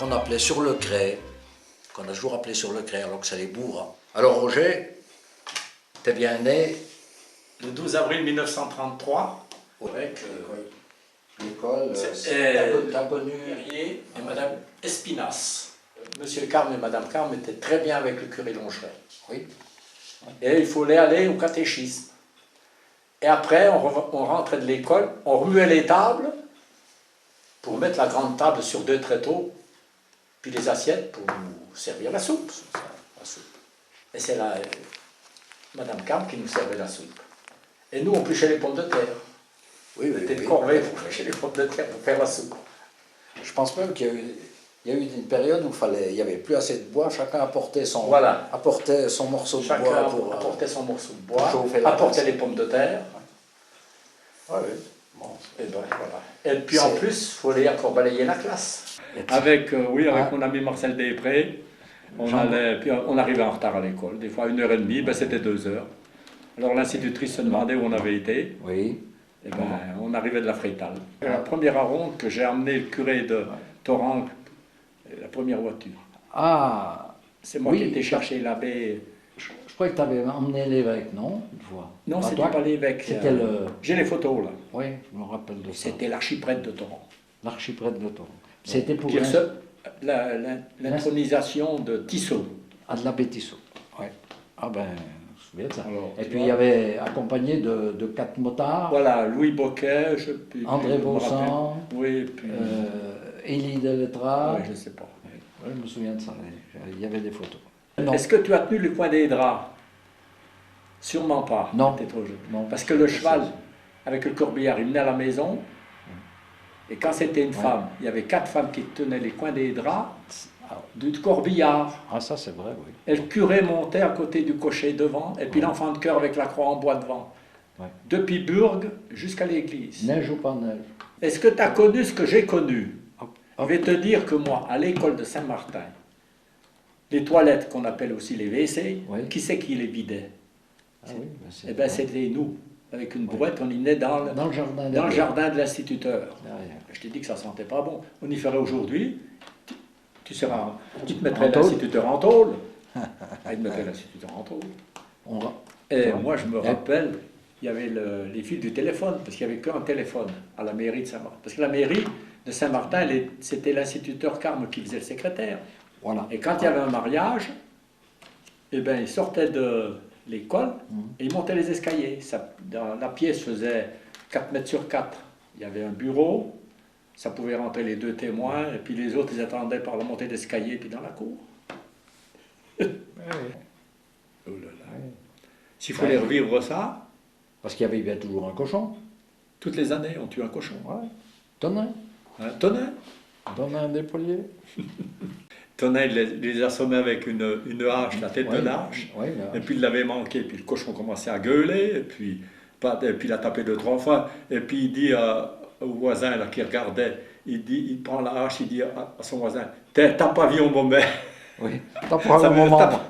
qu'on appelait sur le cray, qu'on a toujours appelé sur le cray alors que c'est les bourgs. Alors Roger, t'es bien né le 12 avril 1933 avec l'école, t'as connu Perrier et Madame Espinas. Monsieur Carme et Madame Carme étaient très bien avec le curé Longeret. Oui. Et il fallait aller au catéchisme. Et après, on rentrait de l'école, on remuait les tables pour mettre la grande table sur 2 tréteaux, puis les assiettes pour nous servir la soupe. Et c'est là Madame Carme qui nous servait la soupe. Et nous, on pêchait les pommes de terre. Oui, C'était de corvée pour pêcher les pommes de terre pour faire la soupe. Je pense même qu'il y a eu une période où il n'y avait plus assez de bois, chacun apportait son, morceau de bois pour apportait son morceau de bois, chauffer la apportait glace. les pommes de terre. Ouais, oui. Bon, Et, ben, voilà. Et puis en plus, il fallait encore balayer la classe. Avec mon ami Marcel Després, on arrivait en retard à l'école, des fois 1h30, ben c'était 2h. Alors l'institutrice se demandait où on avait été. Oui. Et ben, on arrivait de la Frétale. La première ronde que j'ai emmené le curé de Torrent, la première voiture. Ah, c'est moi qui étais chercher l'abbé. Je crois que tu avais emmené l'évêque, non? Une fois. Non, c'était pas l'évêque. C'était le... J'ai les photos là. Oui, je me rappelle de ça. C'était l'archiprêtre de Torrent. L'archiprêtre de Torrent. C'était pour l'intronisation de Tissot. Ah, de l'abbé Tissot. Oui. Ah ben, je me souviens de ça. Alors, et puis il y avait accompagné de 4 motards. Voilà, Louis Boquet, André Baussan, oui, puis Élie Delettrade. Oui, je ne sais pas. Oui, je me souviens de ça. Il y avait des photos. Est-ce que tu as tenu le coin des draps? Sûrement pas. Non. T'es trop jeune. Non. Parce que le cheval, avec le corbillard, il venait à la maison. Et quand c'était une femme, il y avait 4 femmes qui tenaient les coins des draps du corbillard. Ah, ça c'est vrai, oui. Et le curé montait à côté du cocher devant, et puis l'enfant de chœur avec la croix en bois devant. Ouais. Depuis Burg jusqu'à l'église. Neige ou pas neige? Est-ce que tu as connu ce que j'ai connu? Je vais te dire que moi, à l'école de Saint-Martin, les toilettes qu'on appelle aussi les WC, qui c'est qui les vidait? Ah oui, eh bien, c'était nous. Avec une brouette, on y venait dans le jardin de l'instituteur. Je t'ai dit que ça sentait pas bon. On y ferait aujourd'hui. Tu te mettrais l'instituteur en tôle. Il te mettrait l'instituteur en tôle. Et moi, je me rappelle, il y avait les fils du téléphone, parce qu'il n'y avait qu'un téléphone à la mairie de Saint-Martin. Parce que la mairie de Saint-Martin, c'était l'instituteur Carme qui faisait le secrétaire. Voilà. Et quand il y avait un mariage, eh ben, il sortait de l'école et il montait les escaliers. La pièce faisait 4 mètres sur 4. Il y avait un bureau, ça pouvait rentrer les 2 témoins, et puis les autres, ils attendaient par la montée d'escalier, puis dans la cour. Oh là là. S'il fallait revivre ça... Parce qu'il y avait bien toujours un cochon. Toutes les années, on tue un cochon. Ouais. Tonin. Tonin. Tonin dépollier. Tonin, il les assommait avec une hache, la tête de l'hache, et puis il l'avait manqué, puis le cochon commençait à gueuler, et puis il a tapé 2-3 fois, et puis il dit au voisin là, qui regardait, il prend la hache, il dit à son voisin, t'as pas vu au moment. Oui, t'as pas vu au moment,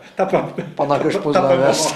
pendant que je pose la veste.